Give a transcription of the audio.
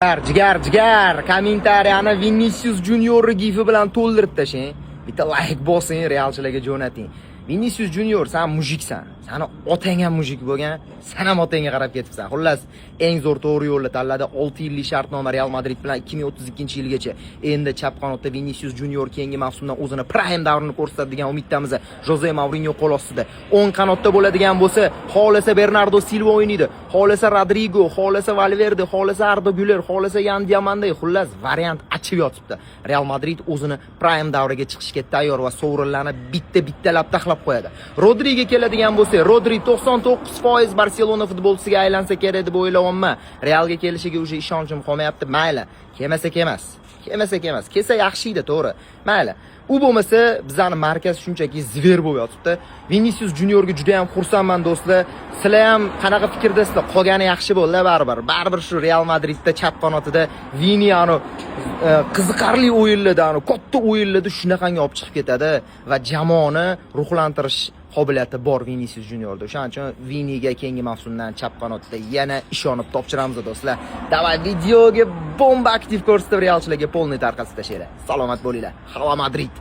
Jigar, kommentariyani Vinicius Junior gifi bilan to'ldirib tashing. Bitta like bosing, realchilarga jo'nating. Vinicius Junior, sen mujiksan. Seni otang ham mujik bo'lgan, sen ham otangga qarab ketibsan. Xullas, eng zo'r to'g'ri yo'lni tanladi. 6 yillik shartnoma Real Madrid bilan 2032-yilgacha. Endi chap qanotda Vinicius Junior keyingi mavsumdan o'zini prime davrini ko'rsatadi degan umiddamiz. Jose Mourinho qo'l ostida. O'ng qanotda bo'ladigan bo'lsa, xohlasa Bernardo Silva o'ynaydi, xohlasa Rodrigo, xohlasa Valverde, xohlasa Arda Güler, xohlasa Yan Diamande. Xullas, variant achib yotibdi. Real Madrid o'zini prime davriga chiqishga tayyor va sovrinlarni bitta-bittalab taxlab qo'yadi. Rodriga keladigan bo'lsa, Rodri 99% Barselona futbolchisiga aylansa kerak deb o'ylayapman. Realga kelishiga o'sha ishonchim qolmayapti. Mayli, kelmasa emas. Kelsa yaxshi edi, to'g'ri. Mayli. U bo'lmasa, bizning markaz shunchaki zver bo'lib yotibdi. Vinicius Juniorga juda ham xursandman do'stlar. Sizlar ham qanaqa fikrdasizlar? Qolgani yaxshi bo'ldi, baribir. Baribir shu Real Madridda chap qanotida Viniani qiziqarli o'yinlarda, katta o'yinlarda shunaqangi olib chiqib ketadi va jamoani ruhlantirish qobiliyati bor Vinicius Juniorda. O'shaning uchun Viniga keyingi mavsumdan chap qanotda yana ishonib topshiramiz do'stlar. Davay videoga bomba aktiv ko'rsatib realchilarga polni tarqatib tashlaydi. Salomat bo'linglar. Hava Madrid.